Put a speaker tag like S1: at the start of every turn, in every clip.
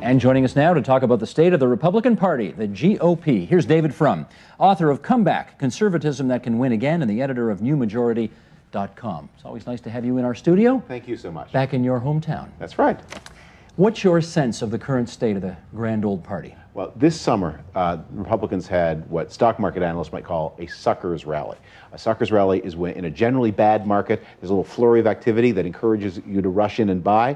S1: And joining us now to talk about the state of the Republican Party, the GOP, here's David Frum, author of Comeback, Conservatism That Can Win Again, and the editor of NewMajority.com. It's always nice to have you in our studio.
S2: Thank you so much.
S1: Back in your hometown.
S2: That's right.
S1: What's your sense of the current state of the grand old party?
S2: Well, this summer, Republicans had what stock market analysts might call a suckers rally. A suckers rally is when, in a generally bad market, there's a little flurry of activity that encourages you to rush in and buy,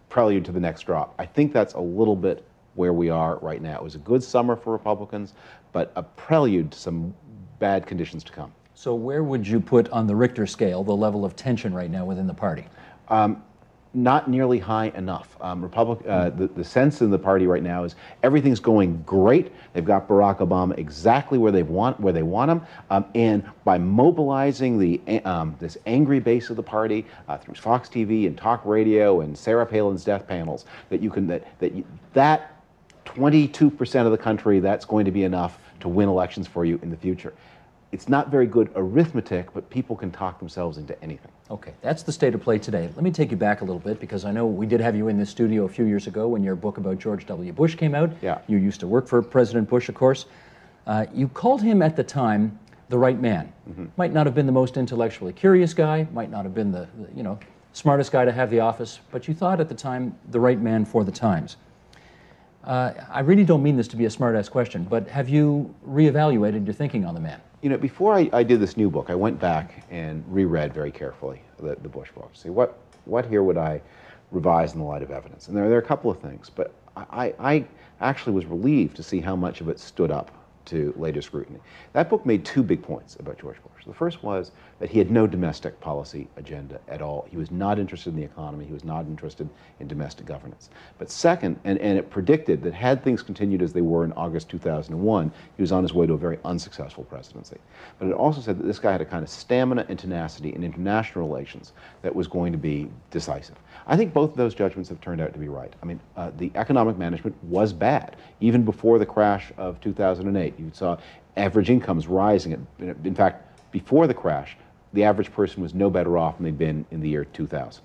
S2: prelude to the next drop. I think that's a little bit where we are right now. It was a good summer for Republicans, but a prelude to some bad conditions to come.
S1: So where would you put on the Richter scale the level of tension right now within the party?
S2: Not nearly high enough. The sense in the party right now is everything's going great. They've got Barack Obama exactly where they want him, and by mobilizing this angry base of the party through Fox TV and talk radio and Sarah Palin's death panels, that 22% of the country, that's going to be enough to win elections for you in the future. It's not very good arithmetic, but people can talk themselves into anything.
S1: Okay, that's the state of play today. Let me take you back a little bit, because I know we did have you in this studio a few years ago when your book about George W. Bush came out.
S2: Yeah.
S1: You used to work for President Bush, of course. You called him at the time the right man. Mm-hmm. Might not have been the most intellectually curious guy, might not have been the smartest guy to have the office, but you thought at the time the right man for the times. I really don't mean this to be a smart-ass question, but have you reevaluated your thinking on the man?
S2: You know, before I did this new book, I went back and reread very carefully the Bush book to see what here would I revise in the light of evidence. And there are a couple of things, but I actually was relieved to see how much of it stood up to later scrutiny. That book made two big points about George Bush. The first was that he had no domestic policy agenda at all. He was not interested in the economy. He was not interested in domestic governance. But second, and it predicted that had things continued as they were in August 2001, he was on his way to a very unsuccessful presidency. But it also said that this guy had a kind of stamina and tenacity in international relations that was going to be decisive. I think both of those judgments have turned out to be right. I mean, the economic management was bad. Even before the crash of 2008, you saw average incomes rising. In fact, before the crash, the average person was no better off than they'd been in the year 2000.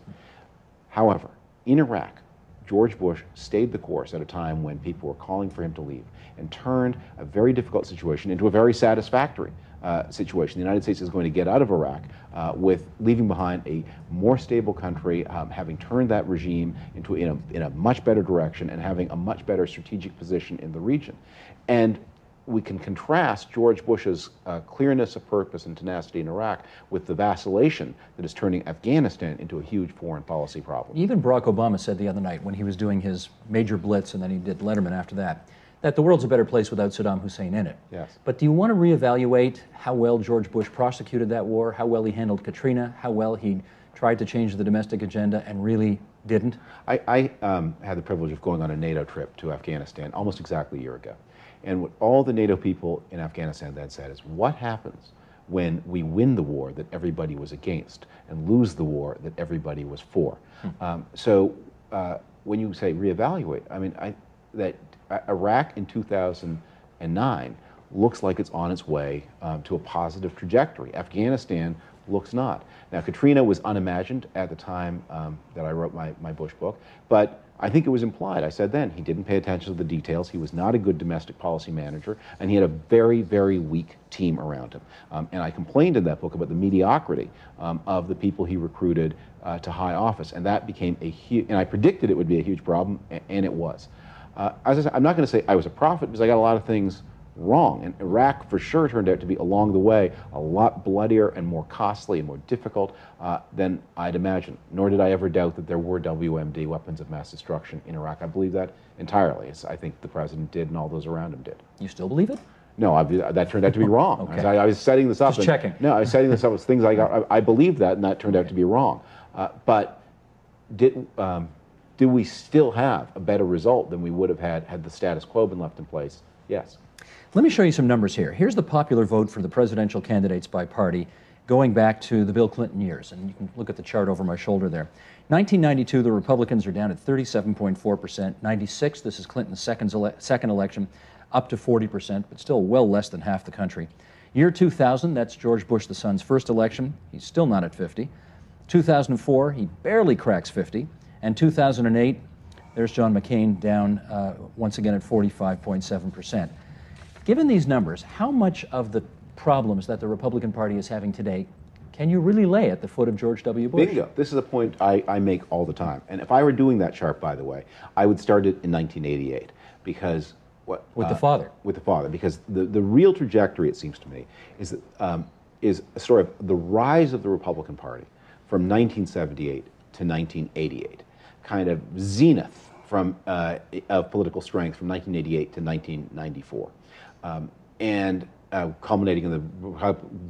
S2: However, in Iraq, George Bush stayed the course at a time when people were calling for him to leave and turned a very difficult situation into a very satisfactory situation. The United States is going to get out of Iraq with leaving behind a more stable country, having turned that regime in a much better direction and having a much better strategic position in the region. And we can contrast George Bush's clearness of purpose and tenacity in Iraq with the vacillation that is turning Afghanistan into a huge foreign policy problem.
S1: Even Barack Obama said the other night when he was doing his major blitz, and then he did Letterman after that the world's a better place without Saddam Hussein in it.
S2: Yes.
S1: But do you want to reevaluate how well George Bush prosecuted that war, how well he handled Katrina, how well he tried to change the domestic agenda and really didn't?
S2: I had the privilege of going on a NATO trip to Afghanistan almost exactly a year ago. And what all the NATO people in Afghanistan then said is, what happens when we win the war that everybody was against and lose the war that everybody was for? So when you say reevaluate, I mean, that Iraq in 2009 looks like it's on its way to a positive trajectory. Afghanistan looks not. Now, Katrina was unimagined at the time that I wrote my Bush book, but I think it was implied. I said then he didn't pay attention to the details. He was not a good domestic policy manager, and he had a very, very weak team around him. And I complained in that book about the mediocrity of the people he recruited to high office, and that became a huge, and I predicted it would be a huge problem, and it was. As I said, I'm not going to say I was a prophet, because I got a lot of things wrong. And Iraq for sure turned out to be, along the way, a lot bloodier and more costly and more difficult than I'd imagined. Nor did I ever doubt that there were WMD, weapons of mass destruction, in Iraq. I believe that entirely, as I think the president did and all those around him did.
S1: You still believe it?
S2: No, that turned out to be wrong.
S1: Okay.
S2: I was setting this up.
S1: Just checking.
S2: No, I was setting this up as things I believed that, and that turned out to be wrong. But did we still have a better result than we would have had the status quo been left in place? Yes.
S1: Let me show you some numbers here. Here's the popular vote for the presidential candidates by party going back to the Bill Clinton years. And you can look at the chart over my shoulder there. 1992, the Republicans are down at 37.4%. 96, this is Clinton's second election, up to 40%, but still well less than half the country. Year 2000, that's George Bush the son's first election. He's still not at 50. 2004, he barely cracks 50. And 2008, There's John McCain down once again at 45.7%. Given these numbers, how much of the problems that the Republican Party is having today can you really lay at the foot of George W. Bush?
S2: Bingo. This is a point I make all the time. And if I were doing that chart, by the way, I would start it in 1988 because what
S1: with the father.
S2: With the father, because the real trajectory, it seems to me, is a story of the rise of the Republican Party from 1978 to 1988, kind of zenith of political strength from 1988 to 1994, and culminating in the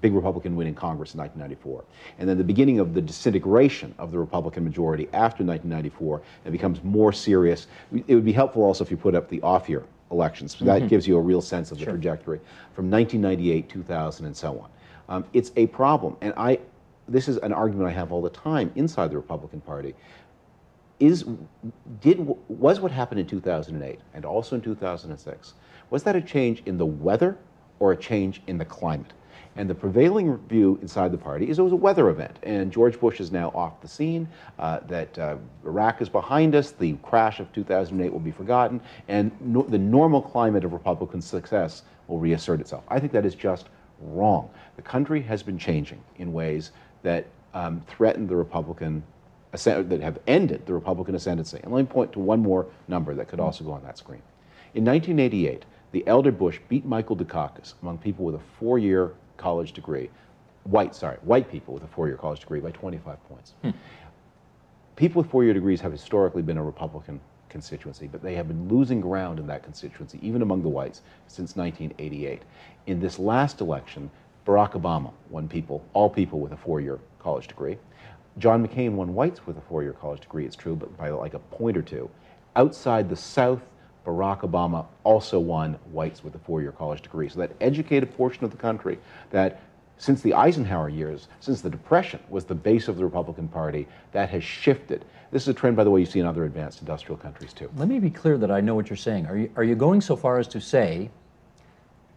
S2: big Republican win in Congress in 1994. And then the beginning of the disintegration of the Republican majority after 1994, it becomes more serious. It would be helpful also if you put up the off-year elections. So that gives you a real sense of the trajectory from 1998, 2000, and so on. It's a problem, and this is an argument I have all the time inside the Republican Party. Was what happened in 2008 and also in 2006, was that a change in the weather or a change in the climate? And the prevailing view inside the party is it was a weather event, and George Bush is now off the scene, that Iraq is behind us, the crash of 2008 will be forgotten, and the normal climate of Republican success will reassert itself. I think that is just wrong. The country has been changing in ways that threaten the Republican, that have ended the Republican ascendancy. And let me point to one more number that could also go on that screen. In 1988, the elder Bush beat Michael Dukakis among people with a four-year college degree, white people with a four-year college degree by 25 points. People with four-year degrees have historically been a Republican constituency, but they have been losing ground in that constituency, even among the whites, since 1988. In this last election, Barack Obama won all people with a four-year college degree. John McCain won whites with a four-year college degree, it's true, but by like a point or two. Outside the South, Barack Obama also won whites with a four-year college degree. So that educated portion of the country that since the Eisenhower years, since the Depression was the base of the Republican Party, that has shifted. This is a trend, by the way, you see in other advanced industrial countries too.
S1: Let me be clear that I know what you're saying. Are you going so far as to say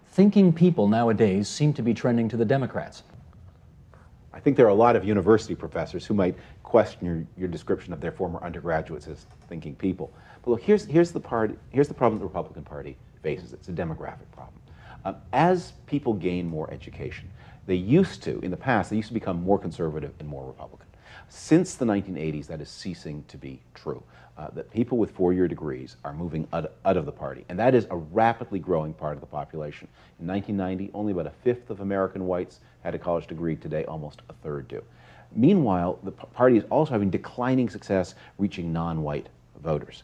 S1: thinking people nowadays seem to be trending to the Democrats?
S2: I think there are a lot of university professors who might question your description of their former undergraduates as thinking people. But look, here's the problem the Republican Party faces. It's a demographic problem. As people gain more education, in the past, they used to become more conservative and more Republican. Since the 1980s, that is ceasing to be true. That people with four-year degrees are moving out of the party, and that is a rapidly growing part of the population. In 1990, only about a fifth of American whites had a college degree. Today, almost a third do. Meanwhile, the party is also having declining success reaching non-white voters.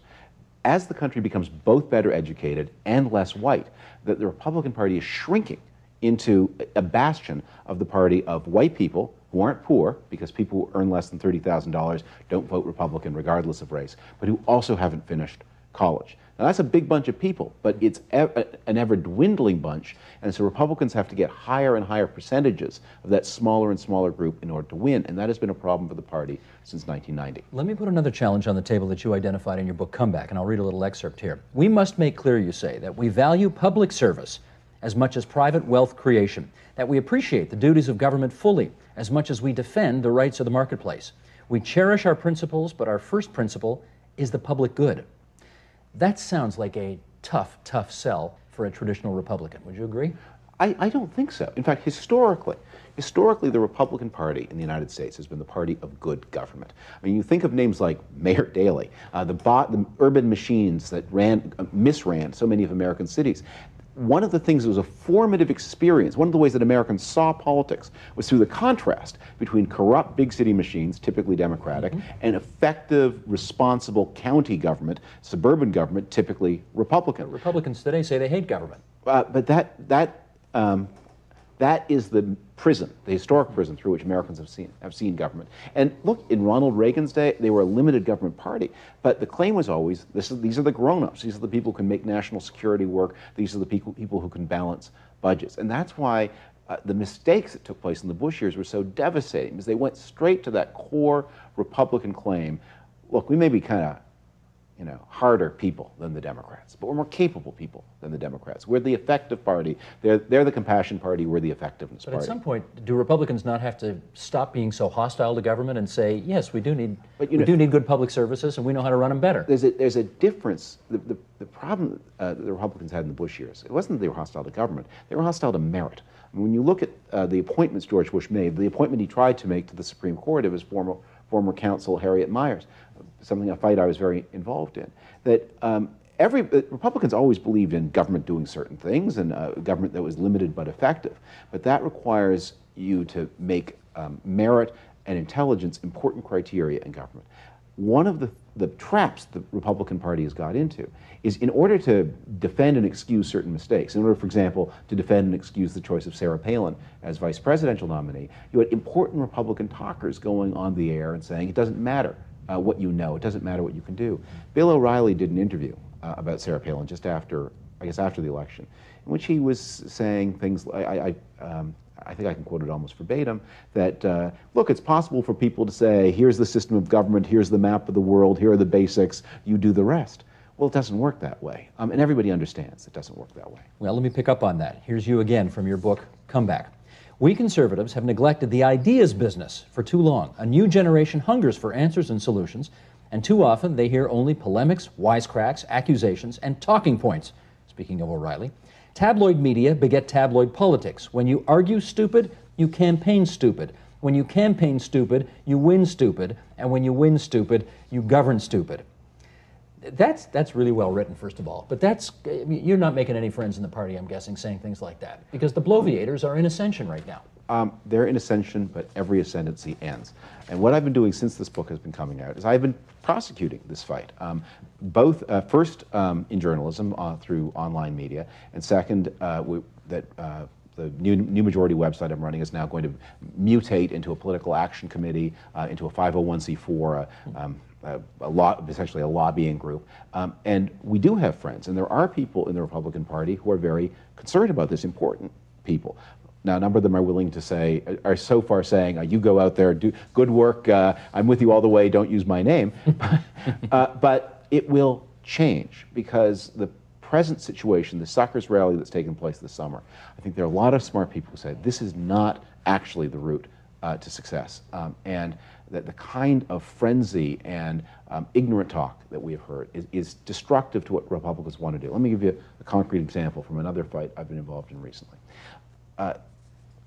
S2: As the country becomes both better educated and less white, the Republican Party is shrinking into a bastion of the party of white people who aren't poor, because people who earn less than $30,000 don't vote Republican regardless of race, but who also haven't finished college. Now that's a big bunch of people, but it's an ever-dwindling bunch, and so Republicans have to get higher and higher percentages of that smaller and smaller group in order to win, and that has been a problem for the party since 1990.
S1: Let me put another challenge on the table that you identified in your book, Comeback, and I'll read a little excerpt here. We must make clear, you say, that we value public service as much as private wealth creation, that we appreciate the duties of government fully as much as we defend the rights of the marketplace. We cherish our principles, but our first principle is the public good. That sounds like a tough sell for a traditional Republican. Would you agree?
S2: I don't think so. In fact, historically, the Republican Party in the United States has been the party of good government. I mean, you think of names like Mayor Daley, the urban machines that misran so many of American cities. One of the things that was a formative experience, one of the ways that Americans saw politics, was through the contrast between corrupt big city machines, typically Democratic, and effective, responsible county government, suburban government, typically Republican.
S1: But Republicans today say they hate government.
S2: But that is the prison, the historic prison through which Americans have seen government. And look, in Ronald Reagan's day, they were a limited government party, but the claim was always, these are the grown-ups, these are the people who can make national security work, these are the people who can balance budgets. And that's why the mistakes that took place in the Bush years were so devastating, because they went straight to that core Republican claim. Look, we may be kind of harder people than the Democrats, but we're more capable people than the Democrats. We're the effective party. They're the compassion party. We're the effectiveness party.
S1: But at some point, do Republicans not have to stop being so hostile to government and say, yes, we do need good public services, and we know how to run them better?
S2: There's a difference. The problem that the Republicans had in the Bush years, it wasn't that they were hostile to government. They were hostile to merit. I mean, when you look at the appointments George Bush made, the appointment he tried to make to the Supreme Court of his former counsel Harriet Miers, a fight I was very involved in, that Republicans always believed in government doing certain things and government that was limited but effective. But that requires you to make merit and intelligence important criteria in government. One of the traps the Republican Party has got into is, in order to defend and excuse certain mistakes, in order, for example, to defend and excuse the choice of Sarah Palin as vice presidential nominee, you had important Republican talkers going on the air and saying it doesn't matter what you know, it doesn't matter what you can do. Bill O'Reilly did an interview about Sarah Palin just after, I guess, after the election, in which he was saying things. I think I can quote it almost verbatim, that, look, it's possible for people to say, here's the system of government, here's the map of the world, here are the basics, you do the rest. Well, it doesn't work that way. And everybody understands it doesn't work that way.
S1: Well, let me pick up on that. Here's you again from your book, Comeback. We conservatives have neglected the ideas business for too long. A new generation hungers for answers and solutions, and too often they hear only polemics, wisecracks, accusations, and talking points. Speaking of O'Reilly, tabloid media beget tabloid politics. When you argue stupid, you campaign stupid. When you campaign stupid, you win stupid. And when you win stupid, you govern stupid. That's really well written, first of all. But you're not making any friends in the party, I'm guessing, saying things like that. Because the bloviators are in ascension right now.
S2: They're in ascension, but every ascendancy ends. And what I've been doing since this book has been coming out is I've been prosecuting this fight, first in journalism through online media, and second, the new majority website I'm running is now going to mutate into a political action committee, into a 501c4, essentially a lobbying group. And we do have friends, and there are people in the Republican Party who are very concerned about this, important people. Now, a number of them are willing to say, are so far saying, you go out there, do good work, I'm with you all the way, don't use my name. But it will change, because the present situation, the suckers rally that's taken place this summer, I think there are a lot of smart people who say this is not actually the route to success. And that the kind of frenzy and ignorant talk that we have heard is destructive to what Republicans want to do. Let me give you a concrete example from another fight I've been involved in recently.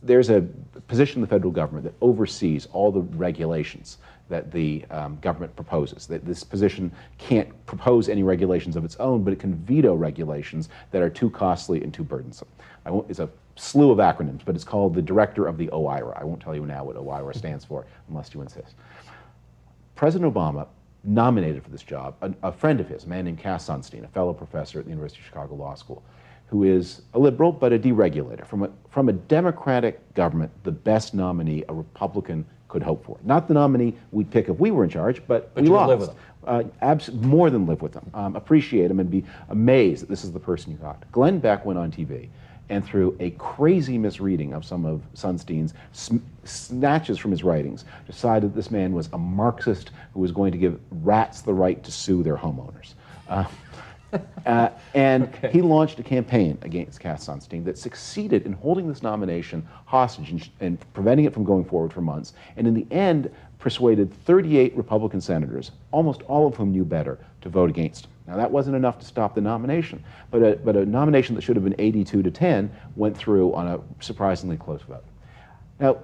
S2: There's a position in the federal government that oversees all the regulations that the government proposes. That this position can't propose any regulations of its own, but it can veto regulations that are too costly and too burdensome. It's a slew of acronyms, but it's called the Director of the OIRA. I won't tell you now what OIRA stands for unless you insist. President Obama nominated for this job a friend of his, a man named Cass Sunstein, a fellow professor at the University of Chicago Law School, who is a liberal but a deregulator. From a Democratic government, the best nominee a Republican could hope for. Not the nominee we'd pick if we were in charge, but we
S1: you
S2: lost.
S1: Live with them.
S2: More than live with them. Appreciate them and be amazed that this is the person you got. Glenn Beck went on TV and, through a crazy misreading of some of Sunstein's snatches from his writings, decided this man was a Marxist who was going to give rats the right to sue their homeowners. He launched a campaign against Cass Sunstein that succeeded in holding this nomination hostage and preventing it from going forward for months, and in the end persuaded 38 Republican senators, almost all of whom knew better, to vote against him. Now, that wasn't enough to stop the nomination, but a nomination that should have been 82 to 10 went through on a surprisingly close vote. Now,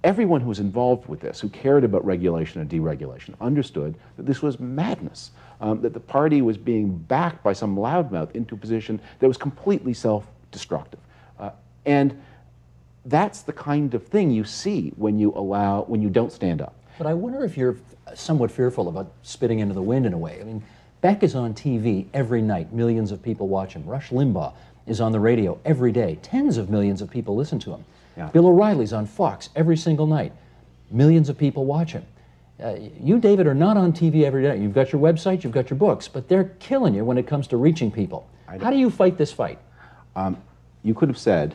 S2: everyone who was involved with this, who cared about regulation and deregulation, understood that this was madness, that the party was being backed by some loudmouth into a position that was completely self-destructive. And that's the kind of thing you see when you don't stand up.
S1: But I wonder if you're somewhat fearful about spitting into the wind in a way. I mean, Beck is on TV every night. Millions of people watch him. Rush Limbaugh is on the radio every day. Tens of millions of people listen to him. Yeah. Bill O'Reilly's on Fox every single night. Millions of people watch him. You, David, are not on TV every day. You've got your website, you've got your books, but they're killing you when it comes to reaching people. How do you fight this fight?
S2: You could have said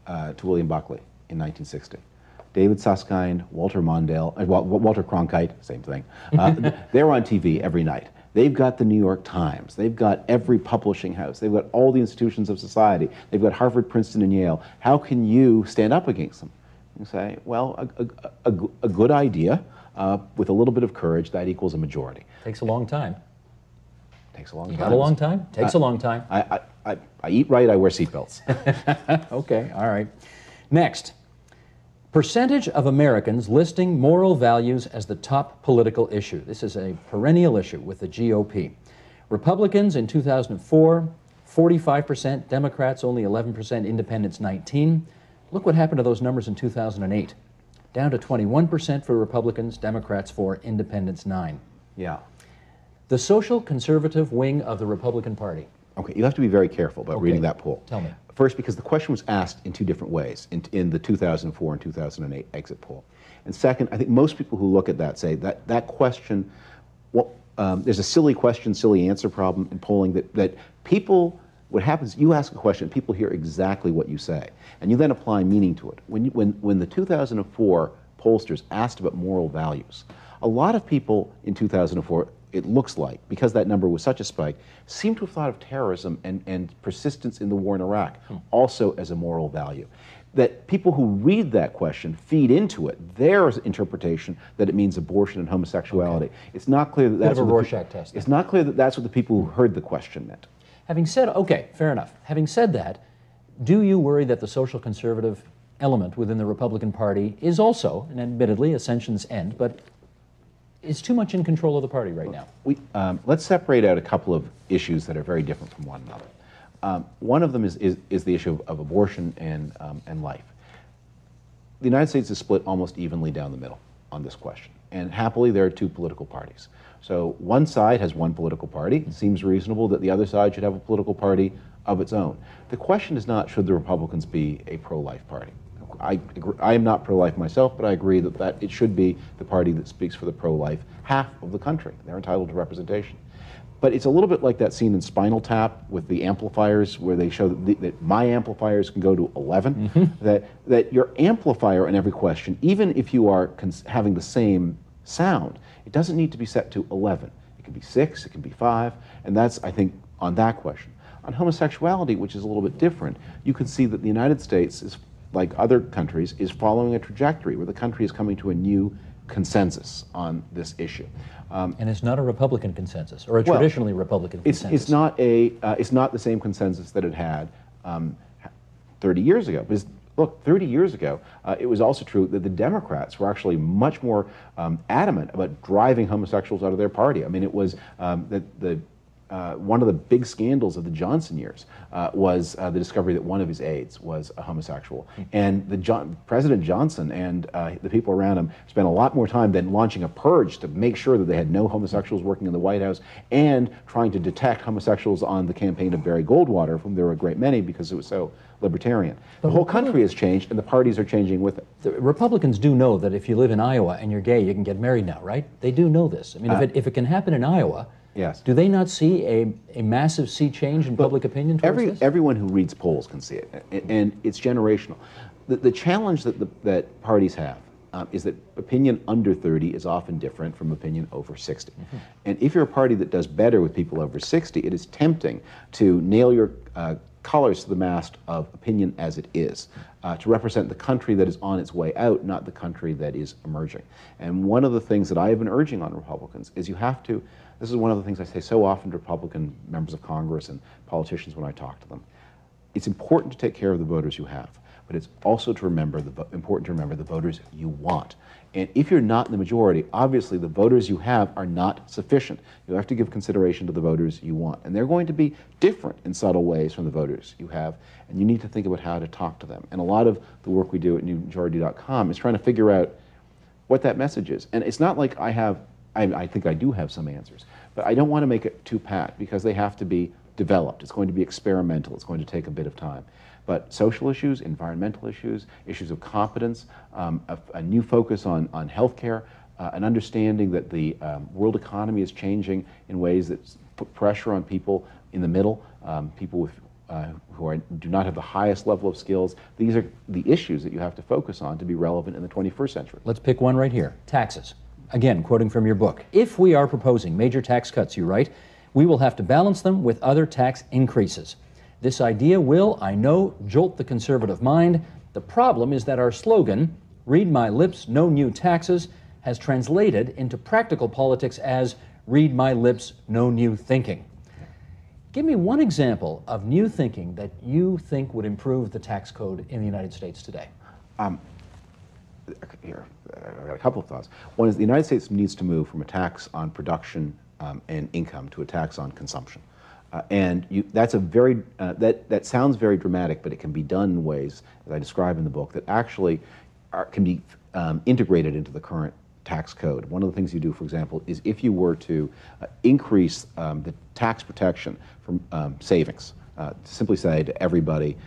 S2: to William Buckley in 1960, David Susskind, Walter Mondale, Walter Cronkite, same thing. They're on TV every night. They've got the New York Times. They've got every publishing house. They've got all the institutions of society. They've got Harvard, Princeton, and Yale. How can you stand up against them? You say, well, a good idea with a little bit of courage, that equals a majority.
S1: Takes a long time.
S2: Takes a long
S1: You
S2: time.
S1: got a long time? Takes a long time.
S2: I eat right, I wear seatbelts.
S1: Okay, all right. Next, percentage of Americans listing moral values as the top political issue. This is a perennial issue with the GOP. Republicans in 2004, 45%, Democrats only 11%, Independents 19%. Look what happened to those numbers in 2008. Down to 21% for Republicans, Democrats 4%, Independents 9%.
S2: Yeah.
S1: The social conservative wing of the Republican Party.
S2: Okay, you have to be very careful about reading that poll.
S1: Tell me.
S2: First, because the question was asked in two different ways in the 2004 and 2008 exit poll. And second, I think most people who look at that say that question, there's a silly question, silly answer problem in polling that people, what happens, you ask a question, people hear exactly what you say, and you then apply meaning to it. When the 2004 pollsters asked about moral values, a lot of people in 2004, it looks like, because that number was such a spike, seem to have thought of terrorism and persistence in the war in Iraq also as a moral value. That people who read that question feed into it their interpretation that it means abortion and homosexuality. Okay. It's not clear that that's
S1: what the Rorschach test.
S2: It's not clear that that's what the people who heard the question meant.
S1: Having said, okay, fair enough. Having said that, do you worry that the social conservative element within the Republican Party is also, and admittedly, ascension's end, but is too much in control of the party right now?
S2: Let's separate out a couple of issues that are very different from one another. One of them is the issue of abortion and life. The United States is split almost evenly down the middle on this question. And happily, there are two political parties. So one side has one political party. It seems reasonable that the other side should have a political party of its own. The question is not, should the Republicans be a pro-life party? I am not pro-life myself, but I agree that it should be the party that speaks for the pro-life half of the country. They're entitled to representation. But it's a little bit like that scene in Spinal Tap with the amplifiers where they show that my amplifiers can go to 11, that your amplifier in every question, even if you are having the same sound, it doesn't need to be set to 11. It can be 6, it can be 5, and that's, I think, on that question. On homosexuality, which is a little bit different, you can see that the United States is, like other countries, is following a trajectory where the country is coming to a new consensus on this issue.
S1: And it's not a Republican consensus, or a traditionally Republican consensus.
S2: It's not the same consensus that it had 30 years ago. Because, look, 30 years ago, it was also true that the Democrats were actually much more adamant about driving homosexuals out of their party. I mean, it was one of the big scandals of the Johnson years was the discovery that one of his aides was a homosexual. And President Johnson and the people around him spent a lot more time than launching a purge to make sure that they had no homosexuals working in the White House and trying to detect homosexuals on the campaign of Barry Goldwater, of whom there were a great many because it was so libertarian. The whole country has changed, and the parties are changing with it.
S1: The Republicans do know that if you live in Iowa and you're gay, you can get married now, right? They do know this. I mean, if it can happen in Iowa,
S2: yes.
S1: Do they not see a massive sea change in public opinion towards this?
S2: Everyone who reads polls can see it, and it's generational. The challenge that parties have is that opinion under 30 is often different from opinion over 60. And if you're a party that does better with people over 60, it is tempting to nail your colors to the mast of opinion as it is, to represent the country that is on its way out, not the country that is emerging. And one of the things that I have been urging on Republicans is you have to, this is one of the things I say so often to Republican members of Congress and politicians when I talk to them. It's important to take care of the voters you have, but it's also important to remember the voters you want. And if you're not in the majority, obviously the voters you have are not sufficient. You have to give consideration to the voters you want. And they're going to be different in subtle ways from the voters you have, and you need to think about how to talk to them. And a lot of the work we do at newmajority.com is trying to figure out what that message is. And it's not like I think I do have some answers, but I don't want to make it too pat because they have to be developed. It's going to be experimental. It's going to take a bit of time. But social issues, environmental issues, issues of competence, a new focus on healthcare, an understanding that the world economy is changing in ways that put pressure on people in the middle, people with, who do not have the highest level of skills. These are the issues that you have to focus on to be relevant in the 21st century.
S1: Let's pick one right here, taxes. Again, quoting from your book, if we are proposing major tax cuts, you write, we will have to balance them with other tax increases. This idea will, I know, jolt the conservative mind. The problem is that our slogan, read my lips, no new taxes, has translated into practical politics as read my lips, no new thinking. Give me one example of new thinking that you think would improve the tax code in the United States today.
S2: Here, I've got a couple of thoughts. One is the United States needs to move from a tax on production and income to a tax on consumption. That's a very, that sounds very dramatic, but it can be done in ways, as I describe in the book, that actually can be integrated into the current tax code. One of the things you do, for example, is if you were to increase the tax protection from savings, simply say to everybody,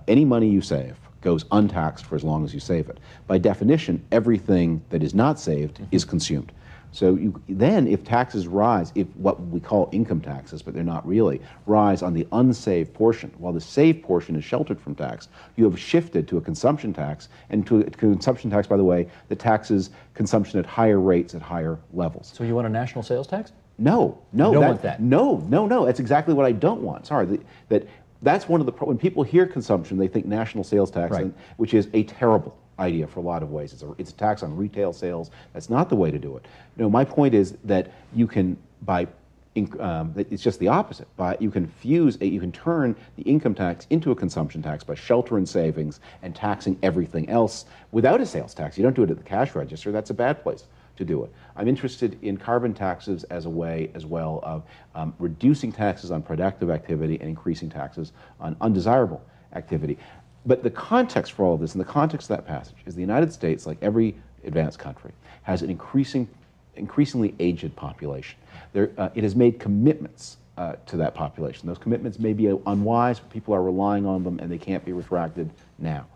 S2: any money you save goes untaxed for as long as you save it. By definition, everything that is not saved is consumed. So then if taxes rise, if what we call income taxes, but they're not really, rise on the unsaved portion, while the saved portion is sheltered from tax, you have shifted to a consumption tax, and to a consumption tax, by the way, that taxes consumption at higher rates at higher levels.
S1: So you want a national sales tax?
S2: No, no.
S1: You don't want that?
S2: No. That's exactly what I don't want. Sorry, that's one of the, when people hear consumption, they think national sales tax,
S1: right,
S2: which is a terrible idea for a lot of ways. It's a tax on retail sales. That's not the way to do it. My point is that you can, it's just the opposite. You can you can turn the income tax into a consumption tax by sheltering savings and taxing everything else without a sales tax. You don't do it at the cash register. That's a bad place to do it. I'm interested in carbon taxes as a way as well of reducing taxes on productive activity and increasing taxes on undesirable activity. But the context for all of this, and the context of that passage, is the United States, like every advanced country, has an increasingly aged population. It has made commitments to that population. Those commitments may be unwise, but people are relying on them and they can't be retracted now.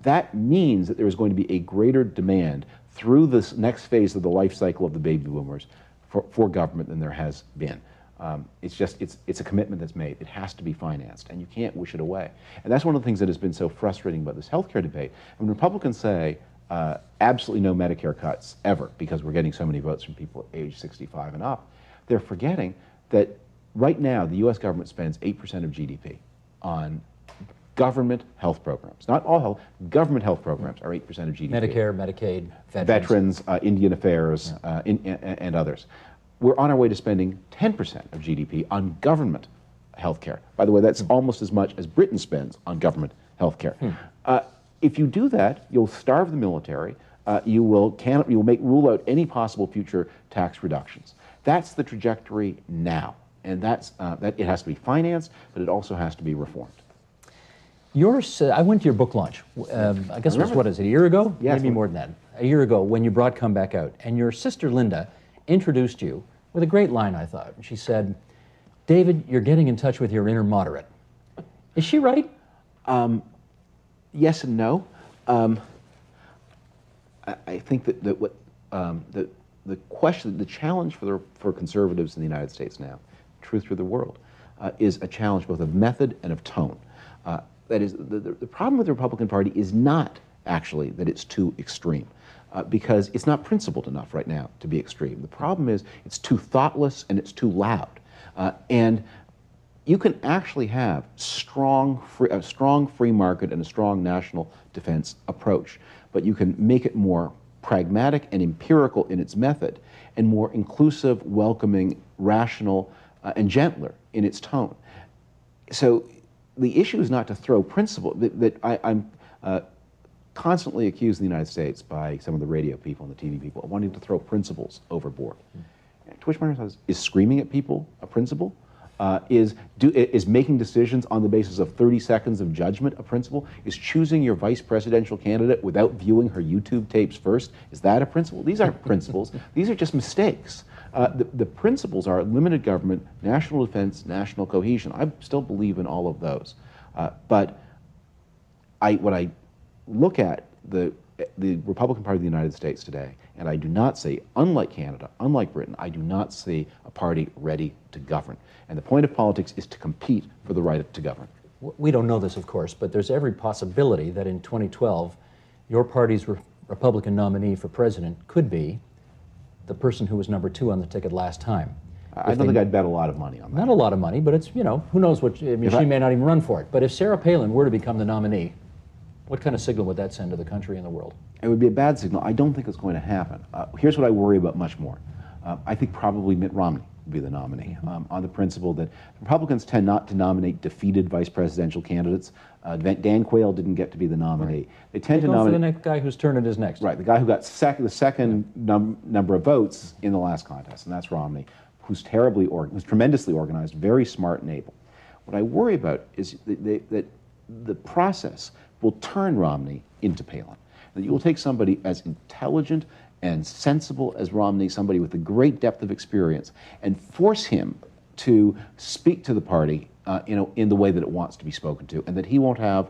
S2: That means that there is going to be a greater demand through this next phase of the life cycle of the baby boomers for government than there has been. It's a commitment that's made. It has to be financed, and you can't wish it away. And that's one of the things that has been so frustrating about this healthcare debate. When Republicans say absolutely no Medicare cuts ever because we're getting so many votes from people age 65 and up, they're forgetting that right now the U.S. government spends 8% of GDP on government health programs. Not all health, government health programs are 8% of GDP.
S1: Medicare, Medicaid,
S2: veterans, Indian Affairs, and others. We're on our way to spending 10% of GDP on government health care. By the way, that's almost as much as Britain spends on government health care. If you do that, you'll starve the military. You will rule out any possible future tax reductions. That's the trajectory now, and that it has to be financed, but it also has to be reformed.
S1: I went to your book launch. I guess it was, what is it, a year ago?
S2: Yes.
S1: Maybe more than that. A year ago, when you brought Come Back Out, and your sister Linda introduced you with a great line, I thought. She said, "David, you're getting in touch with your inner moderate." Is she right?
S2: Yes and no. I think that the question, the challenge for conservatives in the United States now, truth for the world, is a challenge both of method and of tone. That is, the problem with the Republican Party is not actually that it's too extreme. Because it's not principled enough right now to be extreme. The problem is it's too thoughtless and it's too loud. And you can actually have a strong free market and a strong national defense approach, but you can make it more pragmatic and empirical in its method and more inclusive, welcoming, rational, and gentler in its tone. So the issue is not to throw principle, I'm constantly accused in the United States by some of the radio people and the TV people of wanting to throw principles overboard. To which my response is screaming at people a principle? Is making decisions on the basis of 30 seconds of judgment a principle? Is choosing your vice presidential candidate without viewing her YouTube tapes first, is that a principle? These aren't principles. These are just mistakes. The principles are limited government, national defense, national cohesion. I still believe in all of those. But when I look at the Republican Party of the United States today, and I do not see, unlike Canada, unlike Britain, I do not see a party ready to govern. And the point of politics is to compete for the right to govern.
S1: We don't know this, of course, but there's every possibility that in 2012, your party's Republican nominee for president could be the person who was number 2 on the ticket last time.
S2: I don't think I'd bet a lot of money on that.
S1: Not a lot of money, but it's, you know, who knows what, I mean, she may not even run for it. But if Sarah Palin were to become the nominee, what kind of signal would that send to the country and the world?
S2: It would be a bad signal. I don't think it's going to happen. Here's what I worry about much more. I think probably Mitt Romney would be the nominee, on the principle that Republicans tend not to nominate defeated vice presidential candidates. Dan Quayle didn't get to be the nominee.
S1: Right.
S2: They tend to
S1: go
S2: nominate
S1: for the next guy whose turn it is next.
S2: Right, the guy who got the second number of votes in the last contest, and that's Romney, who's who's tremendously organized, very smart and able. What I worry about is that the process will turn Romney into Palin. That you will take somebody as intelligent and sensible as Romney, somebody with a great depth of experience, and force him to speak to the party in the way that it wants to be spoken to, and that he won't have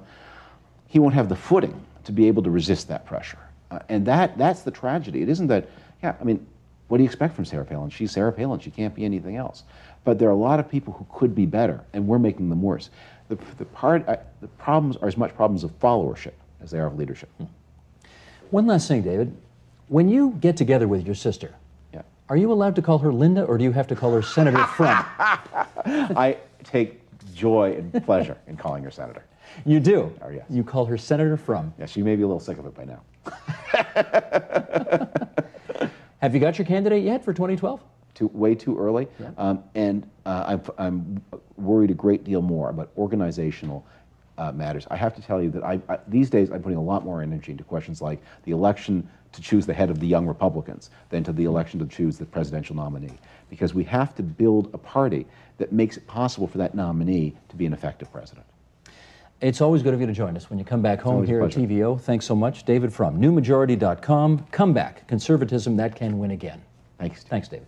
S2: the footing to be able to resist that pressure. And that's the tragedy. It isn't that, yeah, I mean, what do you expect from Sarah Palin? She's Sarah Palin. She can't be anything else. But there are a lot of people who could be better, and we're making them worse. The problems are as much problems of followership as they are of leadership.
S1: One last thing, David. When you get together with your sister,
S2: Yeah.
S1: are you allowed to call her Linda, or do you have to call her Senator Frum?
S2: I take joy and pleasure in calling her senator.
S1: You do?
S2: Oh, yes.
S1: You call her Senator Frum.
S2: Yeah, she may be a little sick of it by now.
S1: Have you got your candidate yet for 2012?
S2: Way too early.
S1: Yeah.
S2: I'm worried a great deal more about organizational matters. I have to tell you that these days I'm putting a lot more energy into questions like the election to choose the head of the Young Republicans than to the election to choose the presidential nominee. Because we have to build a party that makes it possible for that nominee to be an effective president.
S1: It's always good of you to join us when you come back home
S2: always a
S1: here at
S2: pleasure.
S1: TVO. Thanks so much. David Frum, newmajority.com. Come back. Conservatism that can win again.
S2: Thanks.
S1: Thanks, David.